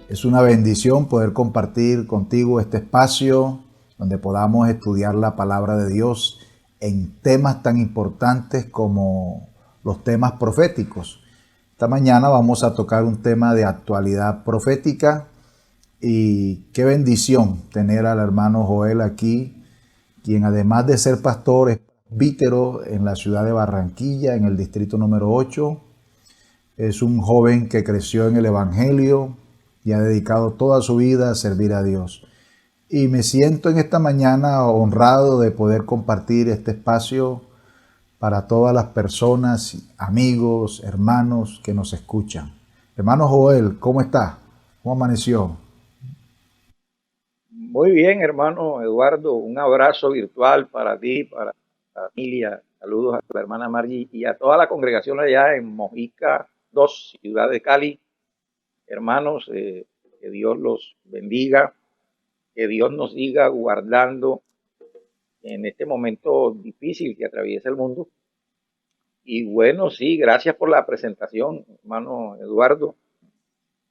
Es una bendición poder compartir contigo este espacio donde podamos estudiar la palabra de Dios en temas tan importantes como los temas proféticos. Esta mañana vamos a tocar un tema de actualidad profética y qué bendición tener al hermano Joel aquí, quien además de ser pastor es presbítero en la ciudad de Barranquilla, en el distrito número 8. Es un joven que creció en el Evangelio y ha dedicado toda su vida a servir a Dios. Y me siento en esta mañana honrado de poder compartir este espacio para todas las personas, amigos, hermanos que nos escuchan. Hermano Joel, ¿cómo está? ¿Cómo amaneció? Muy bien, hermano Eduardo, un abrazo virtual para ti, para la familia. Saludos a tu hermana Margie y a toda la congregación allá en Mojica 2, ciudad de Cali. Hermanos, que Dios los bendiga, que Dios nos siga guardando en este momento difícil que atraviesa el mundo. Y bueno, sí, gracias por la presentación, hermano Eduardo.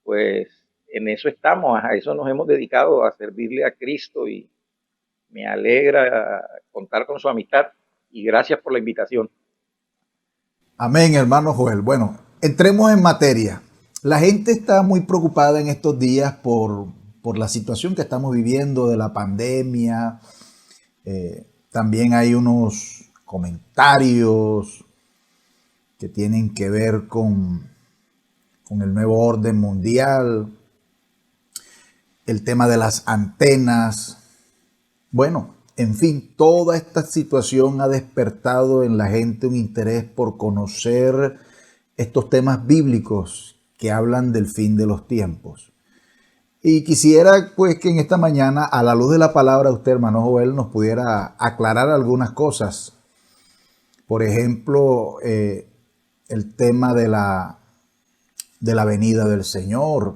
Pues en eso estamos, a eso nos hemos dedicado, a servirle a Cristo y me alegra contar con su amistad y gracias por la invitación. Amén, hermano Joel. Bueno, entremos en materia. La gente está muy preocupada en estos días por la situación que estamos viviendo de la pandemia. También hay unos comentarios que tienen que ver con el nuevo orden mundial, el tema de las antenas. Bueno, en fin, toda esta situación ha despertado en la gente un interés por conocer estos temas bíblicos que hablan del fin de los tiempos. Y quisiera pues que en esta mañana, a la luz de la palabra, usted, hermano Joel, nos pudiera aclarar algunas cosas. Por ejemplo, el tema de la venida del Señor,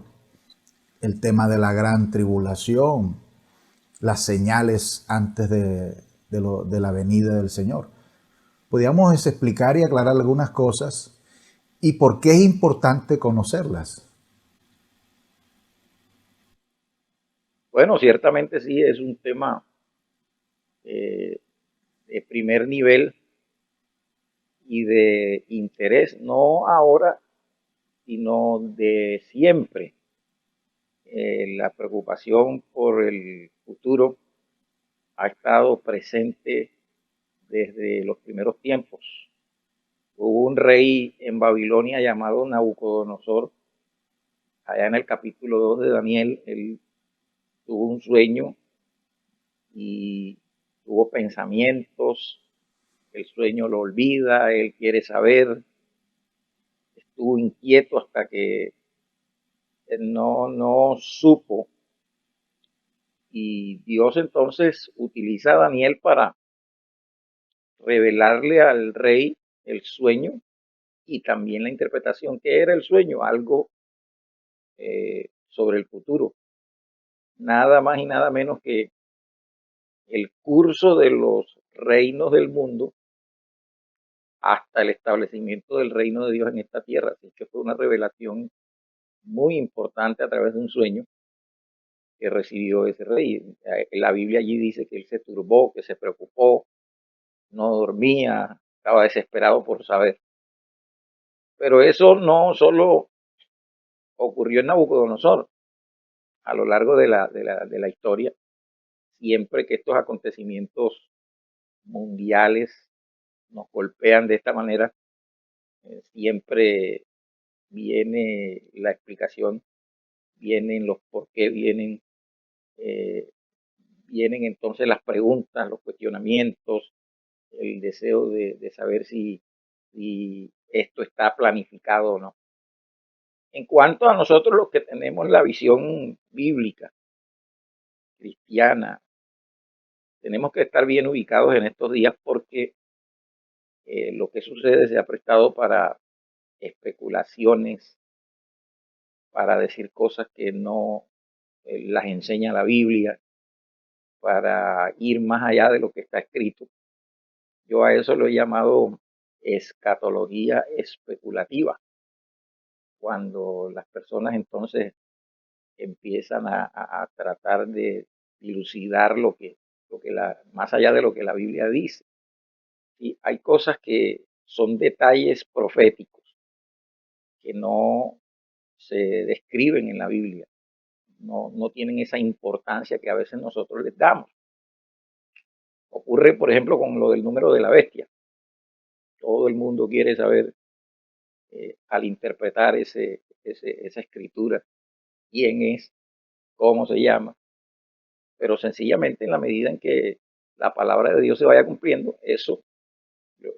el tema de la gran tribulación, las señales antes de la venida del Señor. Podríamos explicar y aclarar algunas cosas y por qué es importante conocerlas. Bueno, ciertamente sí es un tema eh, de primer nivel y de interés, no ahora, sino de siempre. La preocupación por el futuro ha estado presente desde los primeros tiempos. Hubo un rey en Babilonia llamado Nabucodonosor, allá en el capítulo 2 de Daniel, él tuvo un sueño y tuvo pensamientos, el sueño lo olvida, él quiere saber, estuvo inquieto hasta que no supo y Dios entonces utiliza a Daniel para revelarle al rey el sueño y también la interpretación que era el sueño, algo sobre el futuro, nada más y nada menos que el curso de los reinos del mundo hasta el establecimiento del reino de Dios en esta tierra. Así que fue una revelación muy importante a través de un sueño que recibió ese rey. La Biblia allí dice que él se turbó, que se preocupó, no dormía, estaba desesperado por saber. Pero eso no solo ocurrió en Nabucodonosor, a lo largo de la historia, siempre que estos acontecimientos mundiales nos golpean de esta manera, siempre viene la explicación, vienen los por qué, eh, vienen entonces las preguntas, los cuestionamientos, el deseo de saber si esto está planificado o no. En cuanto a nosotros los que tenemos la visión bíblica, cristiana, tenemos que estar bien ubicados en estos días porque lo que sucede se ha prestado para especulaciones, para decir cosas que no las enseña la Biblia, para ir más allá de lo que está escrito. Yo a eso lo he llamado escatología especulativa, cuando las personas entonces empiezan a tratar de dilucidar más allá de lo que la Biblia dice. Y hay cosas que son detalles proféticos que no se describen en la Biblia, no tienen esa importancia que a veces nosotros les damos. Ocurre, por ejemplo, con lo del número de la bestia. Todo el mundo quiere saber, al interpretar esa escritura, quién es, cómo se llama, pero sencillamente en la medida en que la palabra de Dios se vaya cumpliendo, eso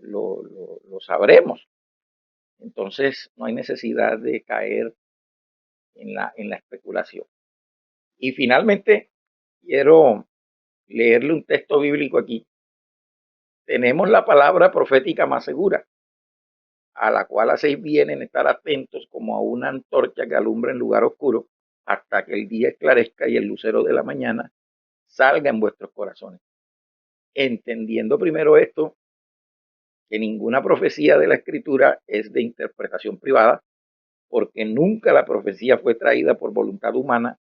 lo sabremos. Entonces no hay necesidad de caer en la especulación. Y finalmente, quiero leerle un texto bíblico aquí. Tenemos la palabra profética más segura, a la cual hacéis bien en estar atentos como a una antorcha que alumbra en lugar oscuro, hasta que el día esclarezca y el lucero de la mañana salga en vuestros corazones. Entendiendo primero esto, que ninguna profecía de la Escritura es de interpretación privada, porque nunca la profecía fue traída por voluntad humana,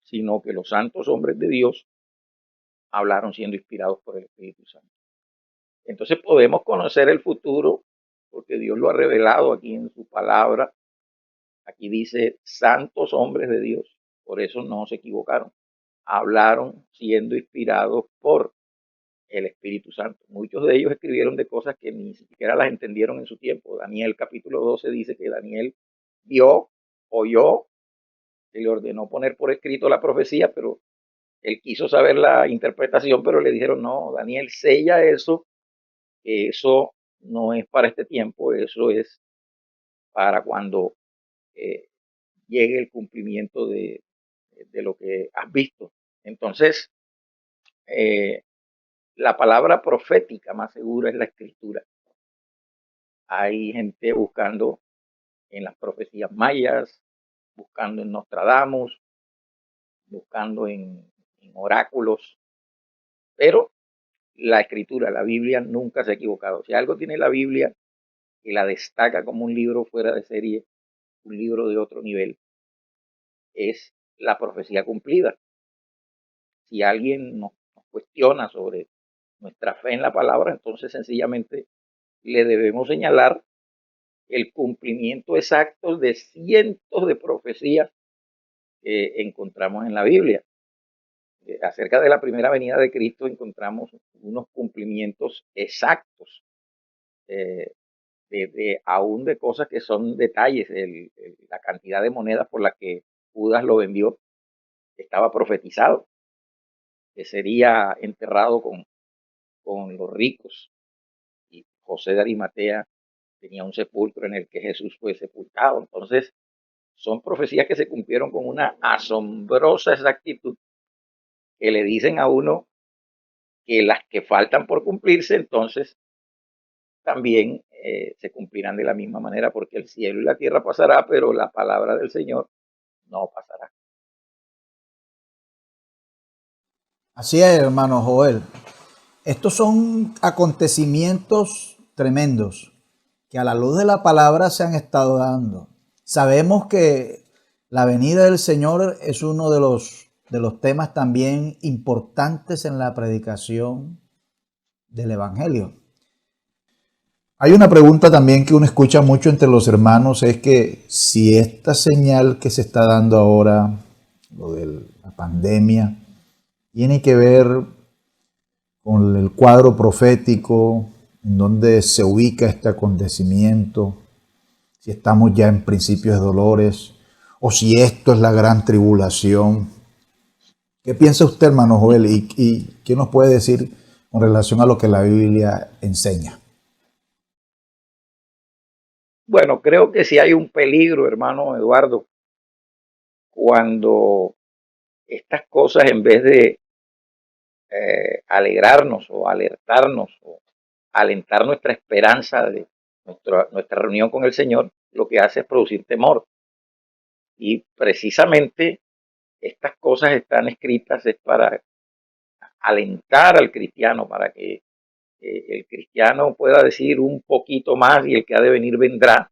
sino que los santos hombres de Dios hablaron siendo inspirados por el Espíritu Santo. Entonces podemos conocer el futuro porque Dios lo ha revelado aquí en su palabra. Aquí dice santos hombres de Dios, por eso no se equivocaron. Hablaron siendo inspirados por el Espíritu Santo. Muchos de ellos escribieron de cosas que ni siquiera las entendieron en su tiempo. Daniel capítulo 12 dice que Daniel vio, oyó, se le ordenó poner por escrito la profecía, pero él quiso saber la interpretación, pero le dijeron, no, Daniel, sella eso, que eso no es para este tiempo, eso es para cuando eh, llegue el cumplimiento de lo que has visto. Entonces, eh, la palabra profética más segura es la escritura. Hay gente buscando en las profecías mayas, buscando en Nostradamus, buscando en oráculos, pero la escritura, la Biblia nunca se ha equivocado. Si algo tiene la Biblia que la destaca como un libro fuera de serie, un libro de otro nivel, es la profecía cumplida. Si alguien nos cuestiona sobre nuestra fe en la palabra, entonces sencillamente le debemos señalar el cumplimiento exacto de cientos de profecías que encontramos en la Biblia. Acerca de la primera venida de Cristo encontramos unos cumplimientos exactos, eh, aún de cosas que son detalles. La cantidad de monedas por las que Judas lo vendió estaba profetizado, que sería enterrado con los ricos. Y José de Arimatea tenía un sepulcro en el que Jesús fue sepultado. Entonces, son profecías que se cumplieron con una asombrosa exactitud, que le dicen a uno que las que faltan por cumplirse, entonces también se cumplirán de la misma manera, porque el cielo y la tierra pasará, pero la palabra del Señor no pasará. Así es, hermano Joel. Estos son acontecimientos tremendos que a la luz de la palabra se han estado dando. Sabemos que la venida del Señor es uno de los temas también importantes en la predicación del Evangelio. Hay una pregunta también que uno escucha mucho entre los hermanos, es que si esta señal que se está dando ahora, lo de la pandemia, tiene que ver con el cuadro profético, en donde se ubica este acontecimiento, si estamos ya en principios de dolores, o si esto es la gran tribulación. ¿Qué piensa usted, hermano Joel? ¿Y qué nos puede decir con relación a lo que la Biblia enseña? Bueno, creo que sí hay un peligro, hermano Eduardo, cuando estas cosas, en vez de alegrarnos o alertarnos o alentar nuestra esperanza de nuestra reunión con el Señor, lo que hace es producir temor. Y precisamente estas cosas están escritas es para alentar al cristiano, para que el cristiano pueda decir un poquito más y el que ha de venir vendrá.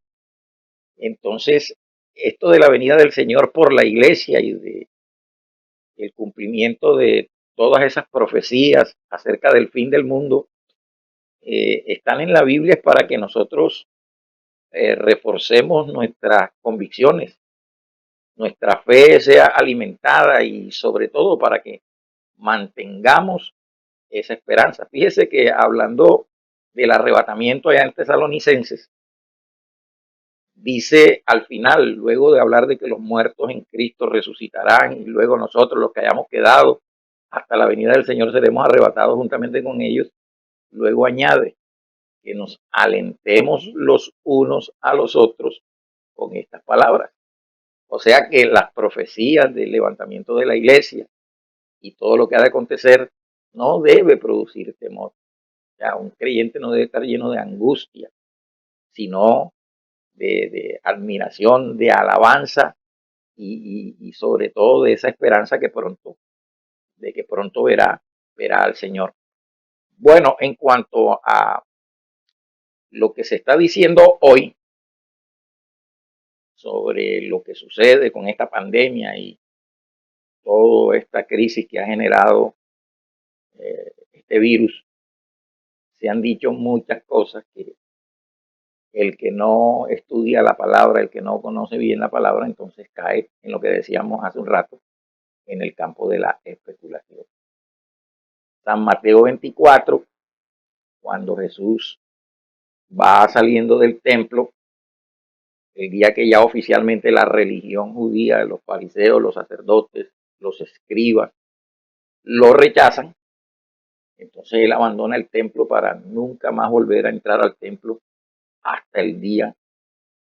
Entonces, esto de la venida del Señor por la iglesia y de el cumplimiento de todas esas profecías acerca del fin del mundo están en la Biblia es para que nosotros reforcemos nuestras convicciones, nuestra fe sea alimentada y sobre todo para que mantengamos esa esperanza. Fíjese que hablando del arrebatamiento allá en Tesalonicenses, dice al final, luego de hablar de que los muertos en Cristo resucitarán y luego nosotros los que hayamos quedado hasta la venida del Señor seremos arrebatados juntamente con ellos, luego añade que nos alentemos los unos a los otros con estas palabras. O sea que las profecías del levantamiento de la iglesia y todo lo que ha de acontecer no debe producir temor. O sea, un creyente no debe estar lleno de angustia, sino de admiración, de alabanza y sobre todo de esa esperanza de que pronto verá al Señor. Bueno, en cuanto a lo que se está diciendo hoy sobre lo que sucede con esta pandemia y toda esta crisis que ha generado este virus, se han dicho muchas cosas que el que no estudia la palabra, el que no conoce bien la palabra, entonces cae en lo que decíamos hace un rato, en el campo de la especulación. San Mateo 24, cuando Jesús va saliendo del templo, el día que ya oficialmente la religión judía, los fariseos, los sacerdotes, los escribas, lo rechazan, entonces él abandona el templo para nunca más volver a entrar al templo hasta el día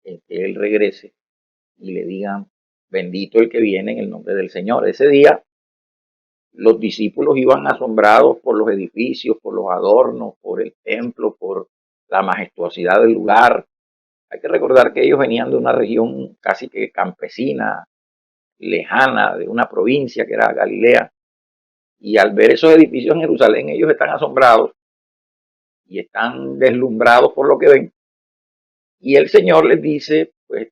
en que él regrese y le digan, bendito el que viene en el nombre del Señor. Ese día los discípulos iban asombrados por los edificios, por los adornos, por el templo, por la majestuosidad del lugar. Hay que recordar que ellos venían de una región casi que campesina, lejana, de una provincia que era Galilea. Y al ver esos edificios en Jerusalén, ellos están asombrados y están deslumbrados por lo que ven. Y el Señor les dice, pues,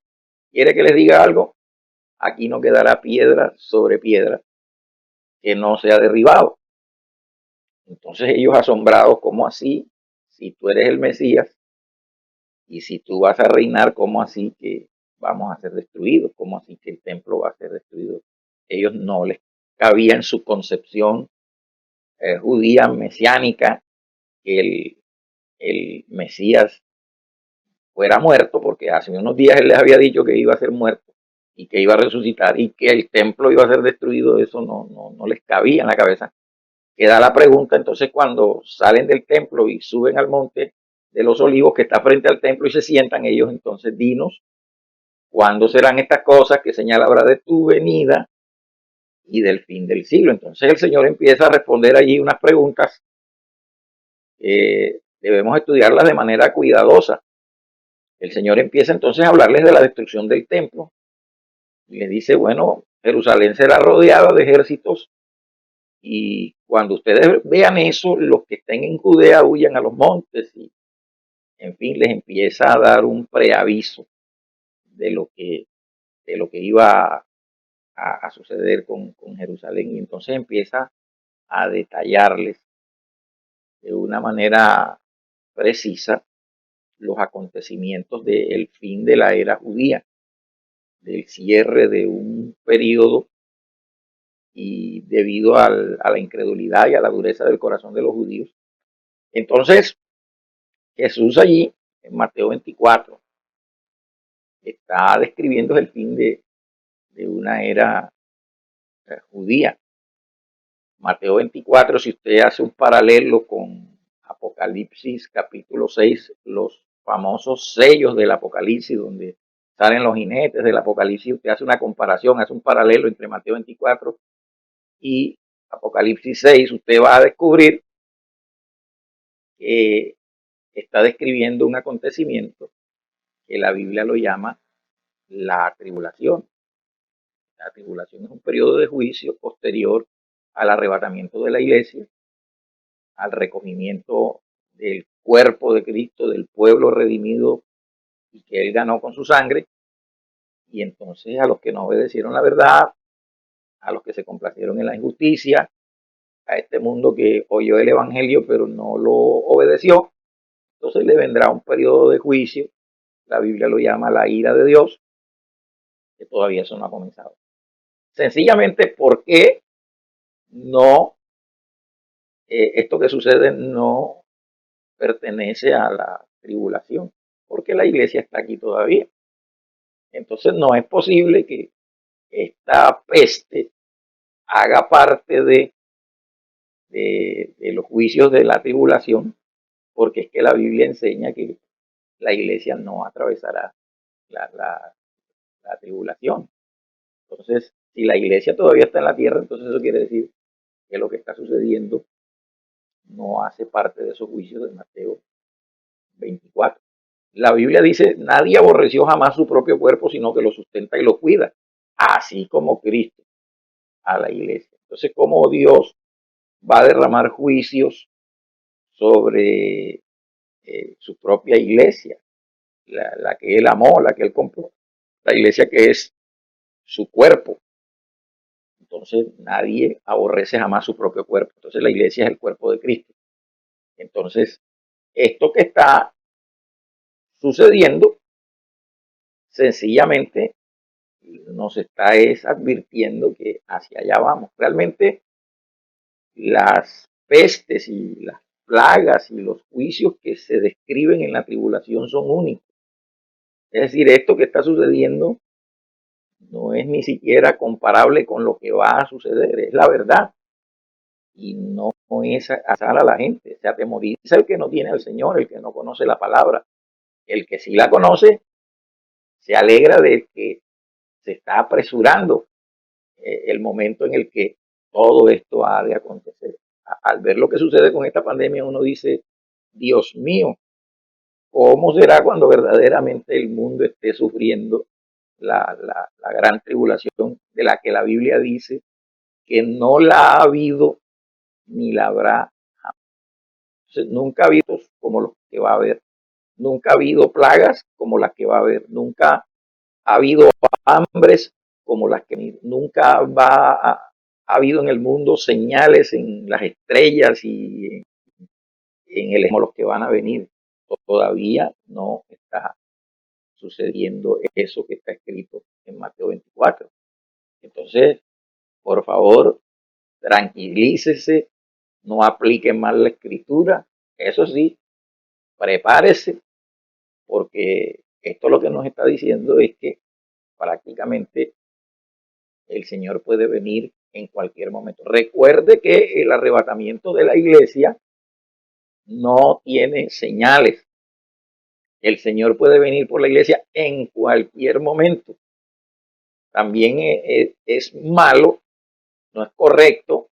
¿quiere que les diga algo? Aquí no quedará piedra sobre piedra que no sea derribado. Entonces ellos asombrados, ¿cómo así? Si tú eres el Mesías y si tú vas a reinar, ¿cómo así que vamos a ser destruidos? ¿Cómo así que el templo va a ser destruido? Ellos no les cabía en su concepción judía mesiánica que el Mesías fuera muerto, porque hace unos días él les había dicho que iba a ser muerto y que iba a resucitar y que el templo iba a ser destruido. Eso no les cabía en la cabeza. Queda la pregunta entonces cuando salen del templo y suben al monte de los olivos que está frente al templo y se sientan ellos, entonces dinos cuándo serán estas cosas, qué señal habrá de tu venida y del fin del siglo. Entonces el Señor empieza a responder allí unas preguntas que debemos estudiarlas de manera cuidadosa. El Señor empieza entonces a hablarles de la destrucción del templo y les dice, bueno, Jerusalén será rodeada de ejércitos y cuando ustedes vean eso, los que estén en Judea huyan a los montes y, en fin, les empieza a dar un preaviso de lo que, de lo que iba a suceder con Jerusalén. Y entonces empieza a detallarles de una manera precisa los acontecimientos del fin de la era judía, del cierre de un periodo y debido a la incredulidad y a la dureza del corazón de los judíos. Entonces, Jesús allí, en Mateo 24, está describiendo el fin de una era judía. Mateo 24, si usted hace un paralelo con Apocalipsis capítulo 6, los famosos sellos del Apocalipsis, donde salen los jinetes del Apocalipsis, usted hace una comparación, hace un paralelo entre Mateo 24 y Apocalipsis 6, usted va a descubrir que está describiendo un acontecimiento que la Biblia lo llama la tribulación. La tribulación es un periodo de juicio posterior al arrebatamiento de la iglesia, al recogimiento del cuerpo de Cristo, del pueblo redimido y que él ganó con su sangre. Y entonces a los que no obedecieron la verdad, a los que se complacieron en la injusticia, a este mundo que oyó el evangelio pero no lo obedeció, entonces le vendrá un periodo de juicio. La Biblia lo llama la ira de Dios, que todavía eso no ha comenzado. Sencillamente porque no, esto que sucede no pertenece a la tribulación, porque la iglesia está aquí todavía. Entonces no es posible que esta peste haga parte de los juicios de la tribulación, porque es que la Biblia enseña que la iglesia no atravesará la, la, la tribulación. Entonces, si la iglesia todavía está en la tierra, entonces eso quiere decir que lo que está sucediendo no hace parte de esos juicios de Mateo 24. La Biblia dice, nadie aborreció jamás su propio cuerpo, sino que lo sustenta y lo cuida, así como Cristo a la iglesia. Entonces, ¿cómo Dios va a derramar juicios sobre su propia iglesia, la que él amó, la que él compró, la iglesia que es su cuerpo? Entonces, nadie aborrece jamás su propio cuerpo. Entonces, la iglesia es el cuerpo de Cristo. Entonces, esto que está sucediendo, sencillamente nos está advirtiendo que hacia allá vamos. Realmente las pestes y las plagas y los juicios que se describen en la tribulación son únicos. Es decir, esto que está sucediendo no es ni siquiera comparable con lo que va a suceder, es la verdad. Y no es azar a la gente, se atemoriza el que no tiene al Señor, el que no conoce la palabra. El que sí la conoce se alegra de que se está apresurando el momento en el que todo esto ha de acontecer. Al ver lo que sucede con esta pandemia, uno dice, Dios mío, ¿cómo será cuando verdaderamente el mundo esté sufriendo la gran tribulación de la que la Biblia dice que no la ha habido ni la habrá? Entonces, nunca ha habido como los que va a haber, nunca ha habido plagas como las que va a haber, nunca ha habido hambres como las que nunca ha habido en el mundo señales en las estrellas y en el como los que van a venir. Todavía no está sucediendo eso que está escrito en Mateo 24. Entonces, por favor, tranquilícese, no aplique mal la escritura. Eso sí, prepárese, porque esto lo que nos está diciendo es que prácticamente el Señor puede venir en cualquier momento. Recuerde que el arrebatamiento de la iglesia no tiene señales. El Señor puede venir por la iglesia en cualquier momento. También es malo, no es correcto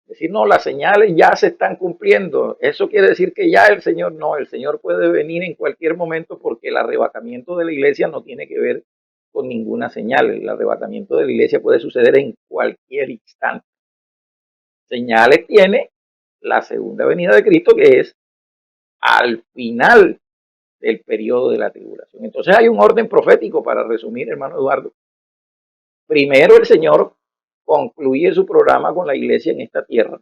decir, no, las señales ya se están cumpliendo. Eso quiere decir que ya el Señor, no, el Señor puede venir en cualquier momento porque el arrebatamiento de la iglesia no tiene que ver con ninguna señal. El arrebatamiento de la iglesia puede suceder en cualquier instante. Señales tiene la segunda venida de Cristo, que es al final del periodo de la tribulación. Entonces hay un orden profético, para resumir, hermano Eduardo. Primero el Señor concluye su programa con la iglesia en esta tierra.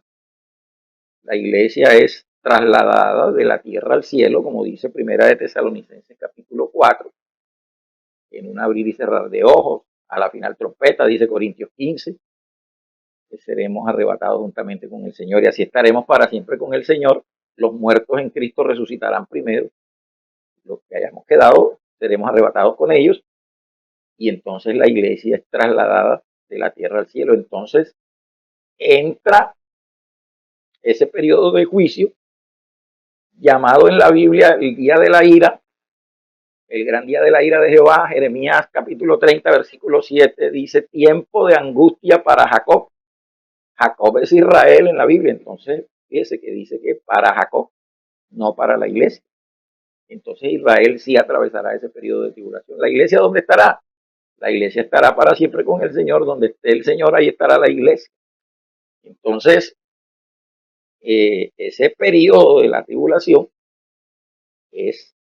La iglesia es trasladada de la tierra al cielo, como dice Primera de Tesalonicenses capítulo 4, en un abrir y cerrar de ojos. A la final trompeta, dice Corintios 15, que seremos arrebatados juntamente con el Señor y así estaremos para siempre con el Señor. Los muertos en Cristo resucitarán primero. Los que hayamos quedado seremos arrebatados con ellos y entonces la iglesia es trasladada de la tierra al cielo. Entonces entra ese periodo de juicio llamado en la Biblia el día de la ira, el gran día de la ira de Jehová. Jeremías capítulo 30 versículo 7 dice, tiempo de angustia para Jacob. Jacob es Israel en la Biblia, entonces fíjese que dice que para Jacob, no para la iglesia. Entonces Israel sí atravesará ese periodo de tribulación. ¿La iglesia dónde estará? La iglesia estará para siempre con el Señor. Donde esté el Señor, ahí estará la iglesia. Entonces, ese periodo de la tribulación es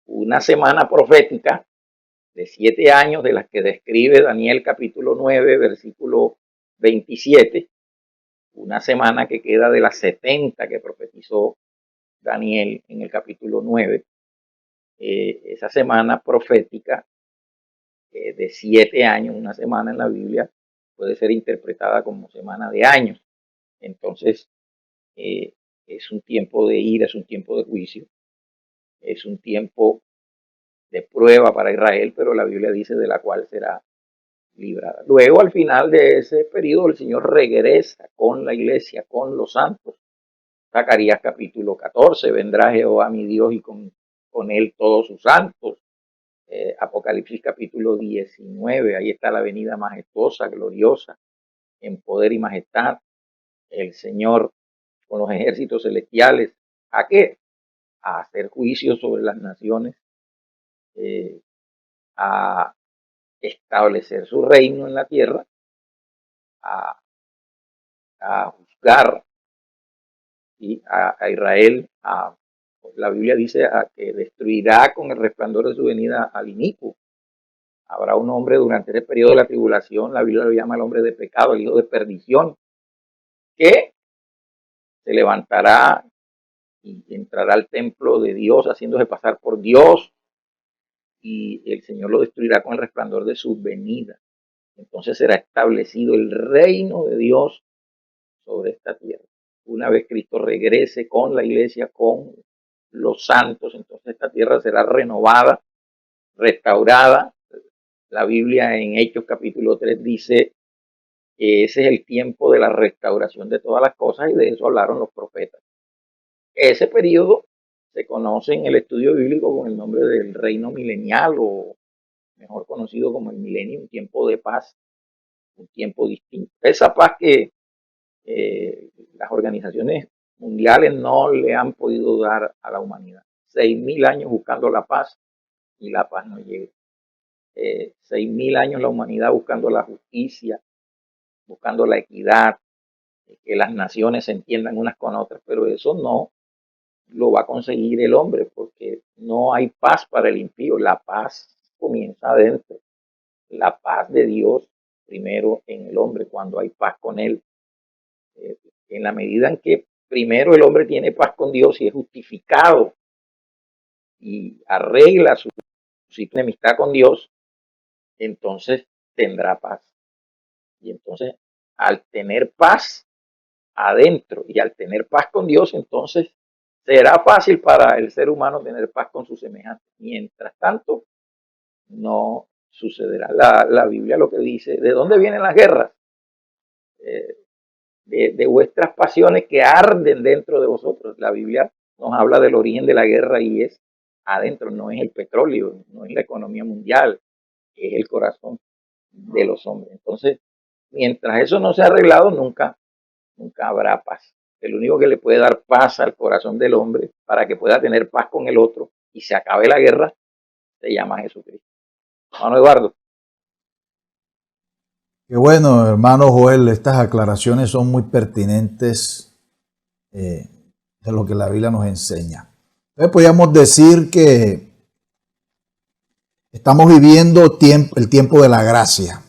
una semana profética de 7 años, de las que describe Daniel capítulo 9, versículo 27, una semana que queda de las 70 que profetizó Daniel en el capítulo 9. Esa semana profética de 7 años, una semana en la Biblia, puede ser interpretada como semana de años. Entonces, es un tiempo de ira, es un tiempo de juicio, es un tiempo de prueba para Israel, pero la Biblia dice de la cual será librada. Luego, al final de ese periodo, el Señor regresa con la iglesia, con los santos. Zacarías capítulo 14, vendrá Jehová mi Dios y con él todos sus santos. Apocalipsis capítulo 19, ahí está la venida majestuosa, gloriosa, en poder y majestad. El Señor con los ejércitos celestiales. ¿A qué? A hacer juicio sobre las naciones, a establecer su reino en la tierra, a, a juzgar y a Israel, la Biblia dice a que destruirá con el resplandor de su venida al inicuo. Habrá un hombre durante ese periodo de la tribulación, la Biblia lo llama el hombre de pecado, el hijo de perdición, que se levantará y entrará al templo de Dios haciéndose pasar por Dios, y el Señor lo destruirá con el resplandor de su venida. Entonces será establecido el reino de Dios sobre esta tierra. Una vez Cristo regrese con la iglesia, con los santos, entonces esta tierra será renovada, restaurada. La Biblia en Hechos capítulo 3 dice que ese es el tiempo de la restauración de todas las cosas, y de eso hablaron los profetas. Ese periodo se conoce en el estudio bíblico con el nombre del reino milenial, o mejor conocido como el milenio, un tiempo de paz, un tiempo distinto. Esa paz que las organizaciones mundiales no le han podido dar a la humanidad. 6.000 años buscando la paz y la paz no llega. 6.000 años la humanidad buscando la justicia, buscando la equidad, que las naciones se entiendan unas con otras, pero eso no lo va a conseguir el hombre, porque no hay paz para el impío. La paz comienza adentro, la paz de Dios primero en el hombre, cuando hay paz con él. En la medida en que primero el hombre tiene paz con Dios y es justificado y arregla su enemistad con Dios, entonces tendrá paz. Y entonces, al tener paz adentro y al tener paz con Dios, entonces será fácil para el ser humano tener paz con sus semejantes. Mientras tanto, no sucederá. La Biblia lo que dice, ¿de dónde vienen las guerras? De vuestras pasiones que arden dentro de vosotros. La Biblia nos habla del origen de la guerra y es adentro, no es el petróleo, no es la economía mundial, es el corazón de los hombres. Entonces, mientras eso no sea arreglado, nunca habrá paz. El único que le puede dar paz al corazón del hombre para que pueda tener paz con el otro y se acabe la guerra, se llama Jesucristo. Hermano Eduardo. Qué bueno, hermano Joel, estas aclaraciones son muy pertinentes de lo que la Biblia nos enseña. Entonces podríamos decir que estamos viviendo el tiempo de la gracia.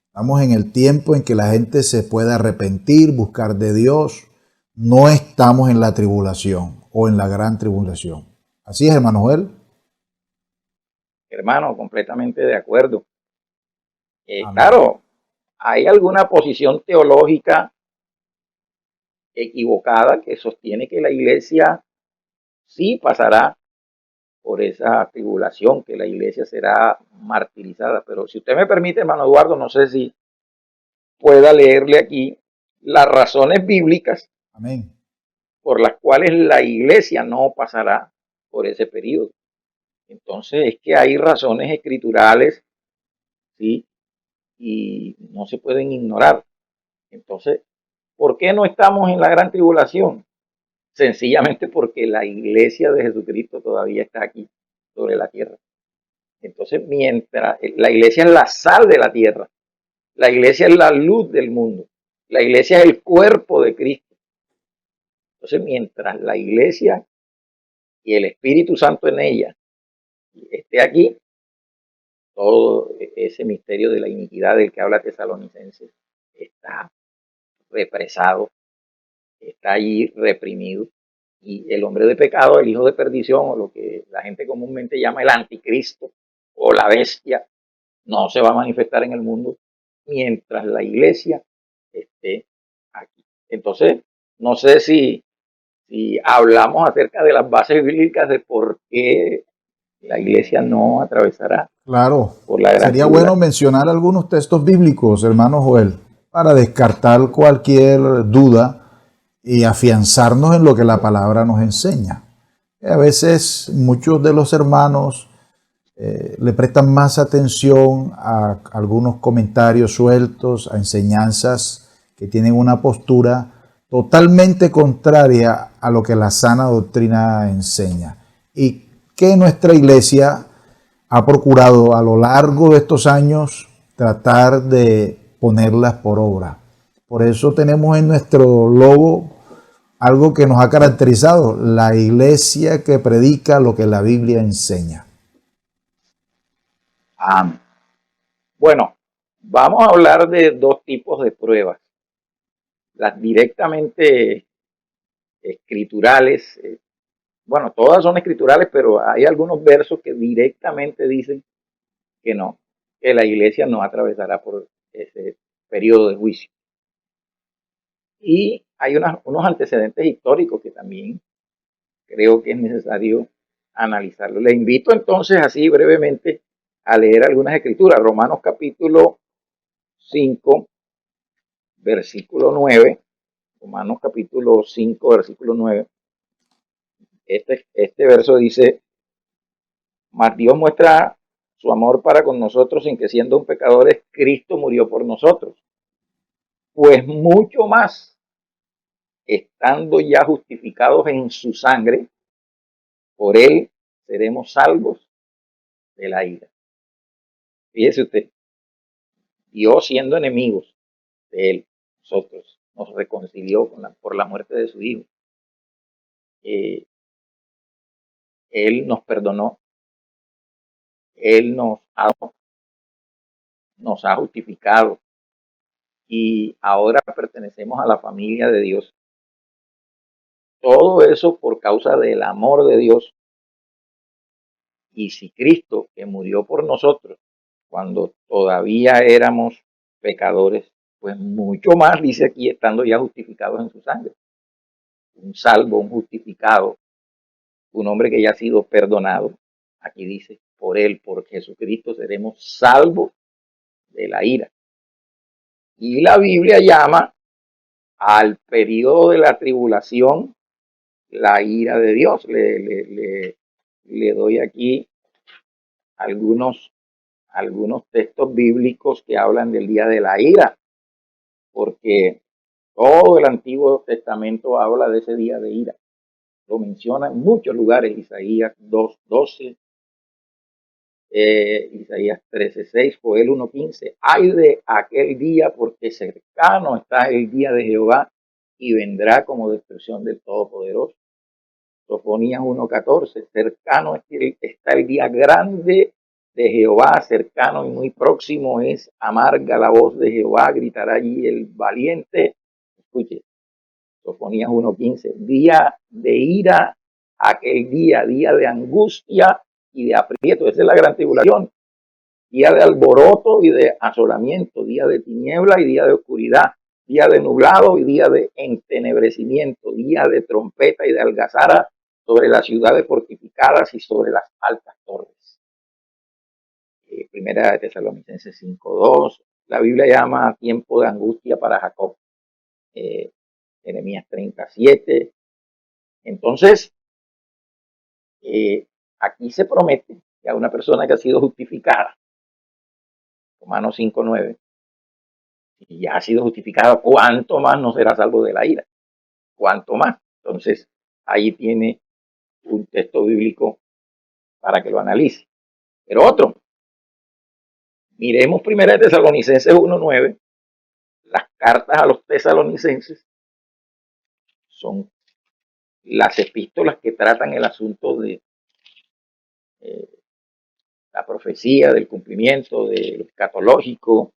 Estamos en el tiempo en que la gente se puede arrepentir, buscar de Dios. No estamos en la tribulación o en la gran tribulación. Así es, hermano Joel. Hermano, completamente de acuerdo. Amén. Claro, hay alguna posición teológica equivocada que sostiene que la iglesia sí pasará por esa tribulación, que la iglesia será martirizada. Pero si usted me permite, hermano Eduardo, no sé si pueda leerle aquí las razones bíblicas Amén. por las cuales la iglesia no pasará por ese periodo. Entonces es que hay razones escriturales, ¿sí? Y no se pueden ignorar. Entonces, ¿por qué no estamos en la gran tribulación? Sencillamente porque la iglesia de Jesucristo todavía está aquí sobre la tierra. Entonces, mientras la iglesia es la sal de la tierra, la iglesia es la luz del mundo, la iglesia es el cuerpo de Cristo. Entonces, mientras la iglesia y el Espíritu Santo en ella esté aquí, todo ese misterio de la iniquidad del que habla Tesalonicenses está represado, está allí reprimido. Y el hombre de pecado, el hijo de perdición, o lo que la gente comúnmente llama el anticristo o la bestia, no se va a manifestar en el mundo mientras la iglesia esté aquí. Entonces, no sé si hablamos acerca de las bases bíblicas de por qué la iglesia no atravesará Claro, por la gran sería bueno tribulación. mencionar algunos textos bíblicos, hermano Joel, para descartar cualquier duda y afianzarnos en lo que la palabra nos enseña. A veces muchos de los hermanos le prestan más atención a algunos comentarios sueltos, a enseñanzas que tienen una postura totalmente contraria a lo que la sana doctrina enseña. Y que nuestra iglesia ha procurado a lo largo de estos años tratar de ponerlas por obra. Por eso tenemos en nuestro logo algo que nos ha caracterizado, la iglesia que predica lo que la Biblia enseña. Amén. Bueno, vamos a hablar de dos tipos de pruebas. Las directamente escriturales, bueno, todas son escriturales, pero hay algunos versos que directamente dicen que no, que la iglesia no atravesará por ese periodo de juicio. Y hay unos antecedentes históricos que también creo que es necesario analizarlo. Le invito entonces así brevemente a leer algunas escrituras. Romanos capítulo 5, versículo 9. Romanos capítulo 5, versículo 9. Este verso dice, mas Dios muestra su amor para con nosotros en que siendo un pecadores, Cristo murió por nosotros. Pues mucho más, estando ya justificados en su sangre, por él seremos salvos de la ira. Fíjese usted, Dios siendo enemigos de él, nosotros, nos reconcilió por la muerte de su hijo. Eh, él nos perdonó, él nos ha justificado y ahora pertenecemos a la familia de Dios. Todo eso por causa del amor de Dios. Y si Cristo, que murió por nosotros cuando todavía éramos pecadores, pues mucho más, dice aquí, estando ya justificados en su sangre. Un salvo, un justificado, un hombre que ya ha sido perdonado. Aquí dice, por él, por Jesucristo, seremos salvos de la ira. Y la Biblia llama al periodo de la tribulación la ira de Dios. Le doy aquí algunos, algunos textos bíblicos que hablan del día de la ira, porque todo el Antiguo Testamento habla de ese día de ira. Lo menciona en muchos lugares, Isaías 2:12, Isaías 13:6, Joel 1:15. Ay de aquel día, porque cercano está el día de Jehová y vendrá como destrucción del Todopoderoso. Sofonías 1:14, cercano está el día grande de Jehová, cercano y muy próximo es, amarga la voz de Jehová, gritará allí el valiente. Escuche, Sofonías 1:15, día de ira, aquel día de angustia y de aprieto, esa es la gran tribulación, día de alboroto y de asolamiento, día de tiniebla y día de oscuridad, día de nublado y día de entenebrecimiento, día de trompeta y de algazara sobre las ciudades fortificadas y sobre las altas torres. Primera de Tesalonicenses 5:2, la Biblia llama tiempo de angustia para Jacob. Jeremías 37. Entonces, aquí se promete que a una persona que ha sido justificada, Romanos 5:9, y ya ha sido justificada, ¿cuánto más no será salvo de la ira? ¿Cuánto más? Entonces, ahí tiene un texto bíblico para que lo analice. Pero otro, miremos primero de Tesalonicenses 1:9, las cartas a los tesalonicenses son las epístolas que tratan el asunto de la profecía, del cumplimiento, de lo escatológico,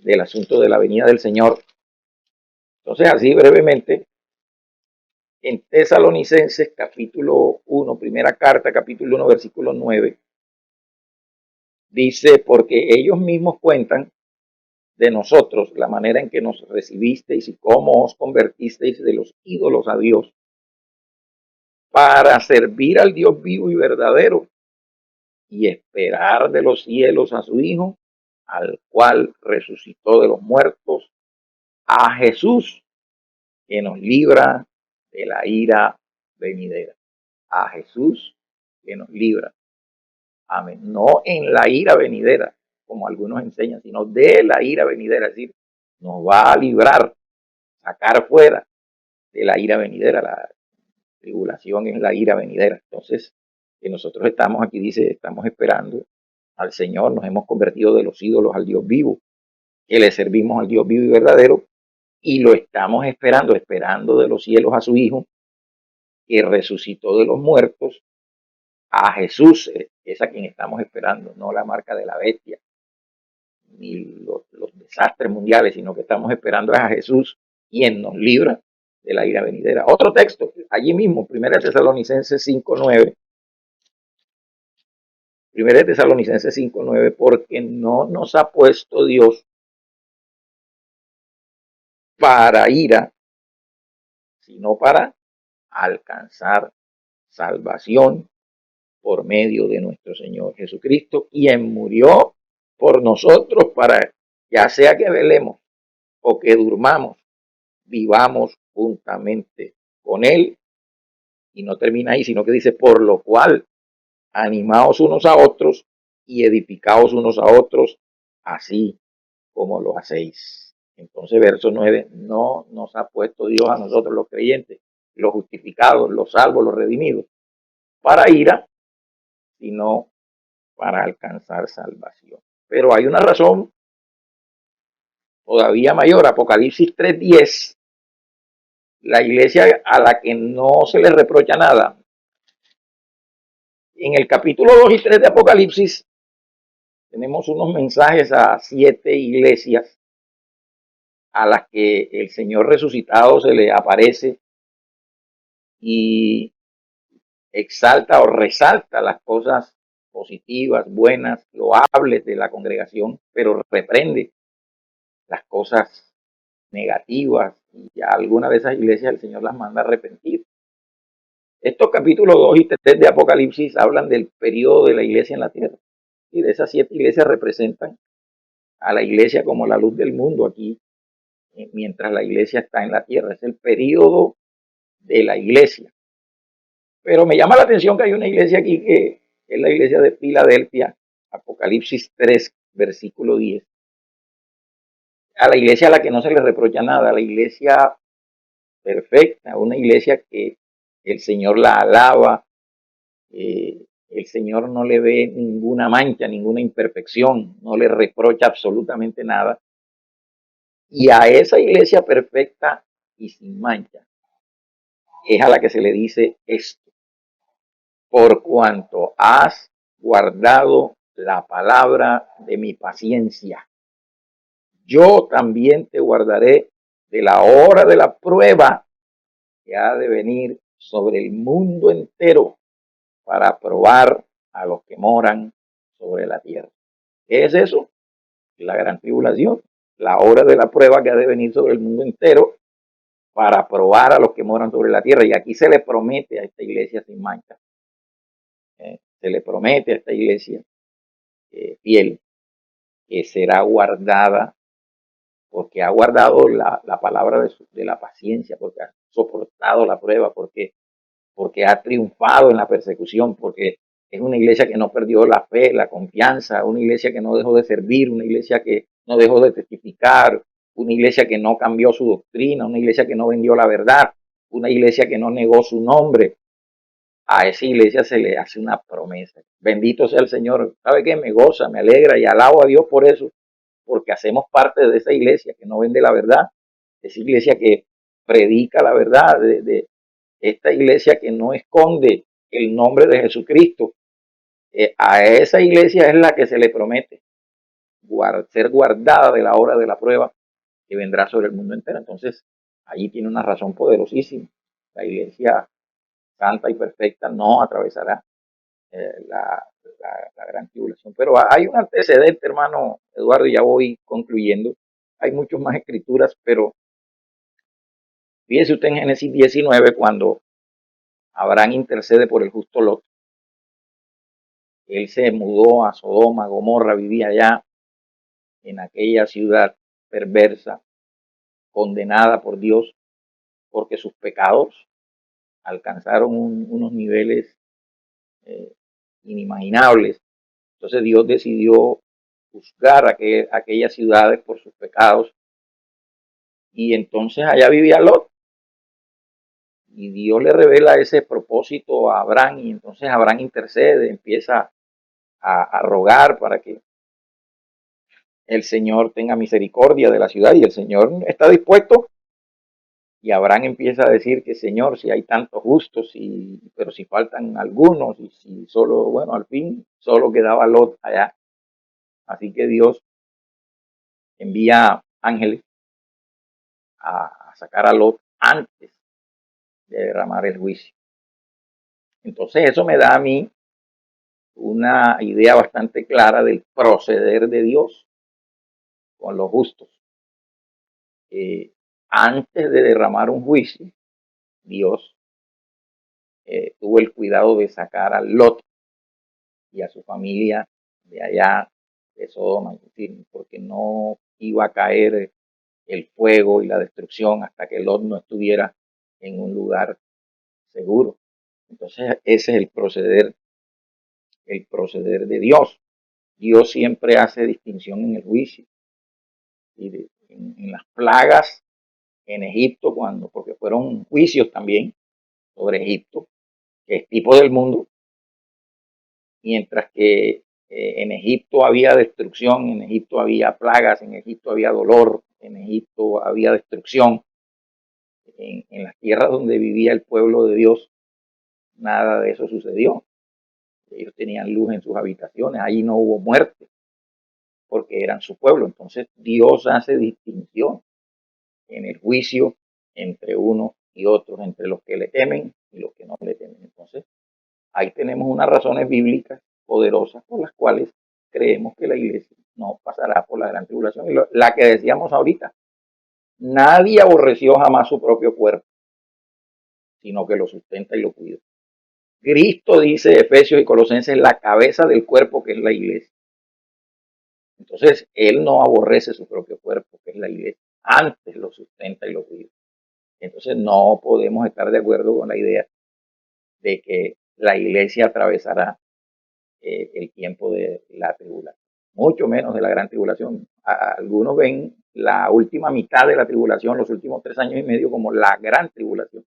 del asunto de la venida del Señor. Entonces, así brevemente, en Tesalonicenses capítulo 1, primera carta, capítulo 1, versículo 9, dice, porque ellos mismos cuentan de nosotros la manera en que nos recibisteis y cómo os convertisteis de los ídolos a Dios, para servir al Dios vivo y verdadero y esperar de los cielos a su Hijo, al cual resucitó de los muertos, a Jesús, que nos libra de la ira venidera. A Jesús, que nos libra. Amén. No en la ira venidera, como algunos enseñan, sino de la ira venidera. Es decir, nos va a librar, sacar fuera de la ira venidera. La tribulación es la ira venidera. Entonces, que nosotros estamos aquí, dice, estamos esperando al Señor, nos hemos convertido de los ídolos al Dios vivo, que le servimos al Dios vivo y verdadero, y lo estamos esperando, esperando de los cielos a su Hijo, que resucitó de los muertos, a Jesús, es a quien estamos esperando, no la marca de la bestia, ni los desastres mundiales, sino que estamos esperando a Jesús, quien nos libra de la ira venidera. Otro texto, allí mismo, 1 Tesalonicenses 5:9. 1 Tesalonicenses 5:9, porque no nos ha puesto Dios para ira, sino para alcanzar salvación por medio de nuestro Señor Jesucristo, quien murió por nosotros para, ya sea que velemos o que durmamos, vivamos juntamente con Él. Y no termina ahí, sino que dice, por lo cual, animaos unos a otros y edificaos unos a otros, así como lo hacéis. Entonces, verso 9, no nos ha puesto Dios a nosotros los creyentes, los justificados, los salvos, los redimidos, para ira, sino para alcanzar salvación. Pero hay una razón todavía mayor, Apocalipsis 3:10, la iglesia a la que no se le reprocha nada. En el capítulo 2 y 3 de Apocalipsis tenemos unos mensajes a 7 iglesias a las que el Señor resucitado se le aparece y exalta o resalta las cosas positivas, buenas, loables de la congregación, pero reprende las cosas negativas, y a alguna de esas iglesias el Señor las manda a arrepentir. Estos capítulos 2 y 3 de Apocalipsis hablan del periodo de la iglesia en la tierra, y de esas 7 iglesias representan a la iglesia como la luz del mundo aquí, mientras la iglesia está en la tierra. Es el periodo de la iglesia. Pero me llama la atención que hay una iglesia aquí que es la iglesia de Filadelfia, Apocalipsis 3, versículo 10. A la iglesia a la que no se le reprocha nada, a la iglesia perfecta, una iglesia que el Señor la alaba, el Señor no le ve ninguna mancha, ninguna imperfección, no le reprocha absolutamente nada. Y a esa iglesia perfecta y sin mancha es a la que se le dice esto: por cuanto has guardado la palabra de mi paciencia, yo también te guardaré de la hora de la prueba que ha de venir sobre el mundo entero para probar a los que moran sobre la tierra. ¿Qué es eso? La gran tribulación, la hora de la prueba que ha de venir sobre el mundo entero para probar a los que moran sobre la tierra. Y aquí se le promete a esta iglesia sin mancha, se le promete a esta iglesia fiel, que será guardada, porque ha guardado la palabra de la paciencia, porque ha soportado la prueba, porque ha triunfado en la persecución, porque es una iglesia que no perdió la fe, la confianza, una iglesia que no dejó de servir, una iglesia que no dejó de testificar, una iglesia que no cambió su doctrina, una iglesia que no vendió la verdad, una iglesia que no negó su nombre. A esa iglesia se le hace una promesa. Bendito sea el Señor. ¿Sabe qué? Me goza, me alegra y alabo a Dios por eso, porque hacemos parte de esa iglesia que no vende la verdad, esa iglesia que predica la verdad, de esta iglesia que no esconde el nombre de Jesucristo, A esa iglesia es la que se le promete ser guardada de la hora de la prueba que vendrá sobre el mundo entero. Entonces, allí tiene una razón poderosísima. La iglesia santa y perfecta no atravesará la gran tribulación. Pero hay un antecedente, hermano Eduardo, y ya voy concluyendo. Hay muchas más escrituras, pero fíjese usted en Génesis 19, cuando Abraham intercede por el justo Lot. Él se mudó a Sodoma, Gomorra, vivía allá en aquella ciudad perversa, condenada por Dios, porque sus pecados alcanzaron unos niveles eh, inimaginables. Entonces Dios decidió juzgar aquellas ciudades por sus pecados. Y entonces allá vivía Lot. Y Dios le revela ese propósito a Abraham. Y entonces Abraham intercede, empieza a rogar para que el Señor tenga misericordia de la ciudad. Y el Señor está dispuesto. Y Abraham empieza a decir que, Señor, si hay tantos justos, pero si faltan algunos, y si solo, bueno, al fin solo quedaba Lot allá. Así que Dios envía ángeles a sacar a Lot antes de derramar el juicio. Entonces eso me da a mí una idea bastante clara del proceder de Dios con los justos. Antes de derramar un juicio, Dios tuvo el cuidado de sacar a Lot y a su familia de allá de Sodoma, porque no iba a caer el fuego y la destrucción hasta que Lot no estuviera en un lugar seguro. Entonces ese es el proceder de Dios. Dios siempre hace distinción en el juicio. Y en las plagas en Egipto, porque fueron juicios también sobre Egipto, que es tipo del mundo, mientras que en Egipto había destrucción, en Egipto había plagas, en Egipto había dolor, en Egipto había destrucción. En las tierras donde vivía el pueblo de Dios, nada de eso sucedió. Ellos tenían luz en sus habitaciones, ahí no hubo muerte, porque eran su pueblo. Entonces Dios hace distinción en el juicio entre unos y otros, entre los que le temen y los que no le temen. Entonces, ahí tenemos unas razones bíblicas poderosas por las cuales creemos que la iglesia no pasará por la gran tribulación. Y la que decíamos ahorita, nadie aborreció jamás su propio cuerpo, sino que lo sustenta y lo cuida. Cristo, dice Efesios y Colosenses, la cabeza del cuerpo que es la iglesia. Entonces, Él no aborrece su propio cuerpo, que es la iglesia. Antes lo sustenta y lo cuida. Entonces, no podemos estar de acuerdo con la idea de que la iglesia atravesará el tiempo de la tribulación, mucho menos de la gran tribulación. Algunos ven la última mitad de la tribulación, los últimos 3 años y medio, como la gran tribulación,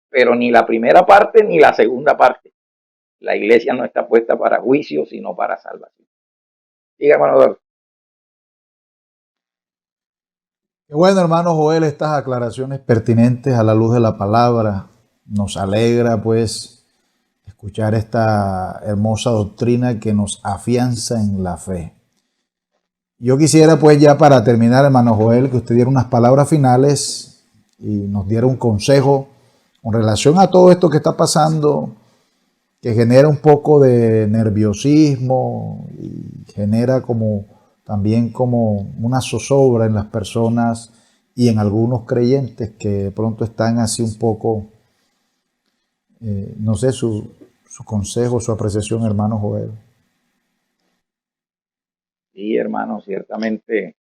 pero ni la primera parte ni la segunda parte. La iglesia no está puesta para juicio, sino para salvación. Diga, hermano Eduardo. Qué bueno, hermano Joel, estas aclaraciones pertinentes a la luz de la palabra. Nos alegra, pues, escuchar esta hermosa doctrina que nos afianza en la fe. Yo quisiera, pues, ya para terminar, hermano Joel, que usted diera unas palabras finales y nos diera un consejo con relación a todo esto que está pasando, que genera un poco de nerviosismo y genera también como una zozobra en las personas y en algunos creyentes que de pronto están así un poco, no sé, su consejo, su apreciación, hermano Joel. Sí, hermano, ciertamente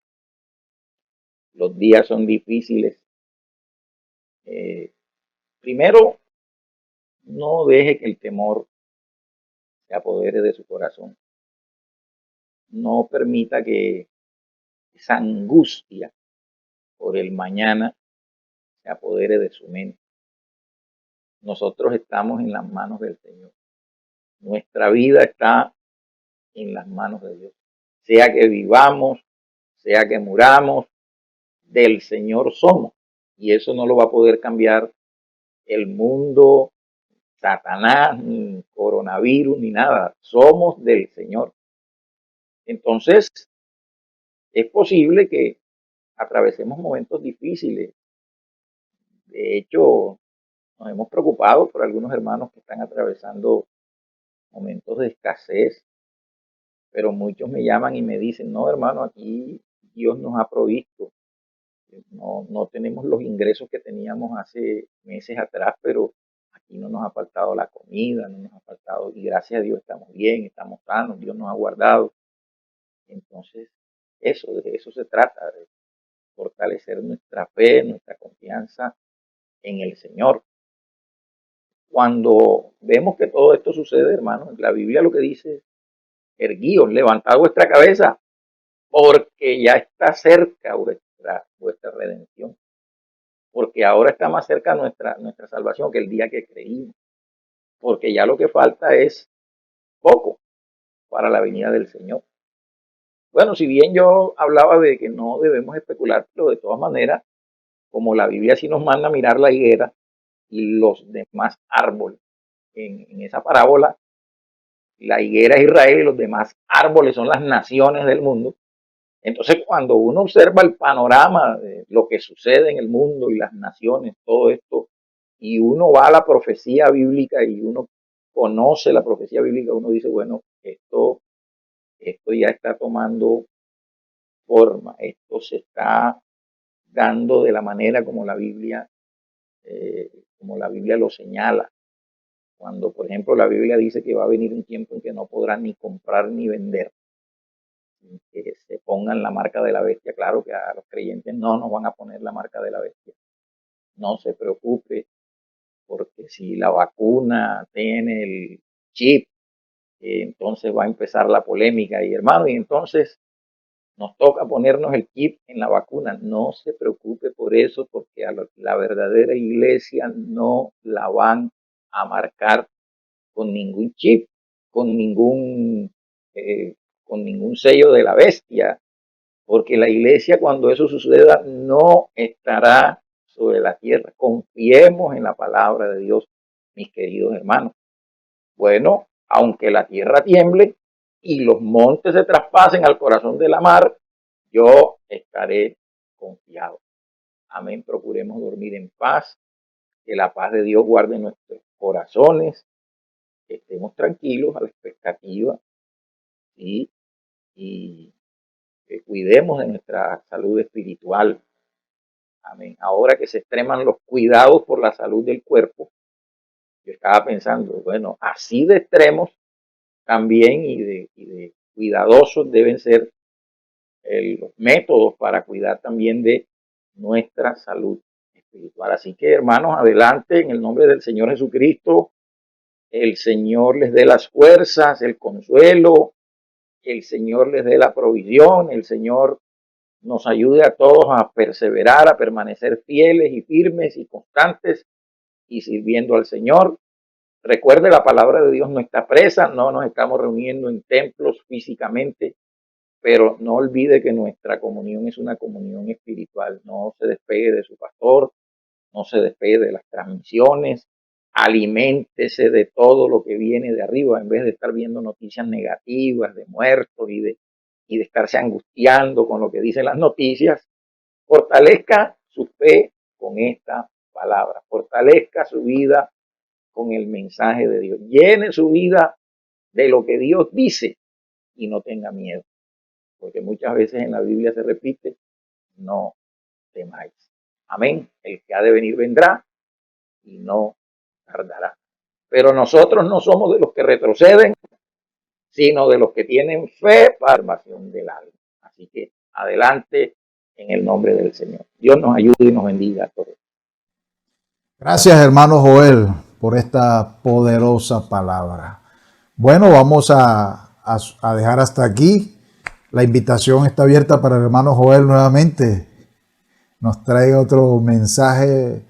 los días son difíciles. Primero, no deje que el temor se apodere de su corazón. No permita que esa angustia por el mañana se apodere de su mente. Nosotros estamos en las manos del Señor. Nuestra vida está en las manos de Dios. Sea que vivamos, sea que muramos, del Señor somos. Y eso no lo va a poder cambiar el mundo, Satanás, ni coronavirus, ni nada. Somos del Señor. Entonces, es posible que atravesemos momentos difíciles. De hecho, nos hemos preocupado por algunos hermanos que están atravesando momentos de escasez, pero muchos me llaman y me dicen, no, hermano, aquí Dios nos ha provisto. No tenemos los ingresos que teníamos hace meses atrás, pero aquí no nos ha faltado la comida, no nos ha faltado, y gracias a Dios estamos bien, estamos sanos, Dios nos ha guardado. Entonces, de eso se trata, de fortalecer nuestra fe, nuestra confianza en el Señor. Cuando vemos que todo esto sucede, hermanos, la Biblia lo que dice es, erguíos, levantad vuestra cabeza, porque ya está cerca vuestra redención. Porque ahora está más cerca nuestra salvación que el día que creímos. Porque ya lo que falta es poco para la venida del Señor. Bueno, si bien yo hablaba de que no debemos especular, pero de todas maneras, como la Biblia sí nos manda a mirar la higuera y los demás árboles, en esa parábola, la higuera es Israel y los demás árboles son las naciones del mundo. Entonces, cuando uno observa el panorama de lo que sucede en el mundo y las naciones, todo esto, y uno va a la profecía bíblica y uno conoce la profecía bíblica, uno dice, bueno, esto ya está tomando forma, esto se está dando de la manera como la Biblia lo señala. Cuando, por ejemplo, la Biblia dice que va a venir un tiempo en que no podrán ni comprar ni vender, que se pongan la marca de la bestia. Claro que a los creyentes no nos van a poner la marca de la bestia. No se preocupe, porque si la vacuna tiene el chip, entonces va a empezar la polémica. Y hermano, y entonces nos toca ponernos el chip en la vacuna. No se preocupe por eso, porque a la verdadera iglesia no la van a marcar con ningún chip, con ningún, con ningún sello de la bestia, porque la iglesia cuando eso suceda no estará sobre la tierra. Confiemos en la palabra de Dios, mis queridos hermanos. Bueno, aunque la tierra tiemble y los montes se traspasen al corazón de la mar, yo estaré confiado. Amén. Procuremos dormir en paz, que la paz de Dios guarde nuestros corazones, que estemos tranquilos a la expectativa, ¿sí? Y que cuidemos de nuestra salud espiritual. Amén. Ahora que se extreman los cuidados por la salud del cuerpo, yo estaba pensando, bueno, así de extremos también y de cuidadosos deben ser los métodos para cuidar también de nuestra salud espiritual. Así que, hermanos, adelante en el nombre del Señor Jesucristo. El Señor les dé las fuerzas, el consuelo, el Señor les dé la provisión, el Señor nos ayude a todos a perseverar, a permanecer fieles y firmes y constantes y sirviendo al Señor. Recuerde, la palabra de Dios no está presa, no nos estamos reuniendo en templos físicamente, pero no olvide que nuestra comunión es una comunión espiritual. No se despegue de su pastor, no se despegue de las transmisiones, aliméntese de todo lo que viene de arriba en vez de estar viendo noticias negativas de muertos y de estarse angustiando con lo que dicen las noticias. Fortalezca su fe con esta palabra, fortalezca su vida con el mensaje de Dios, llene su vida de lo que Dios dice y no tenga miedo, porque muchas veces en la Biblia se repite, no temáis. Amén. El que ha de venir vendrá y no tardará. Pero nosotros no somos de los que retroceden, sino de los que tienen fe para la salvación del alma. Así que adelante en el nombre del Señor. Dios nos ayude y nos bendiga a todos. Gracias, hermano Joel, por esta poderosa palabra. Bueno, vamos a dejar hasta aquí. La invitación está abierta para el hermano Joel nuevamente. Nos trae otro mensaje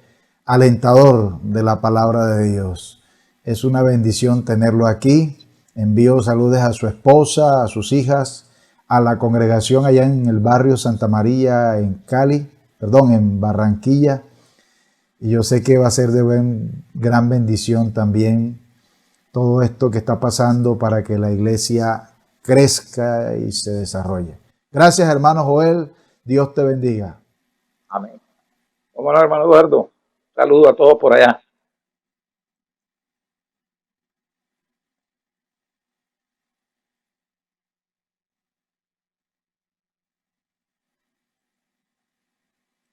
alentador de la palabra de Dios. Es una bendición tenerlo aquí. Envío saludos a su esposa, a sus hijas, a la congregación allá en el barrio Santa María en Cali, en Barranquilla. Y yo sé que va a ser de gran bendición también todo esto que está pasando para que la iglesia crezca y se desarrolle. Gracias, hermano Joel. Dios te bendiga. Amén. Bueno, hermano Eduardo, saludo a todos por allá.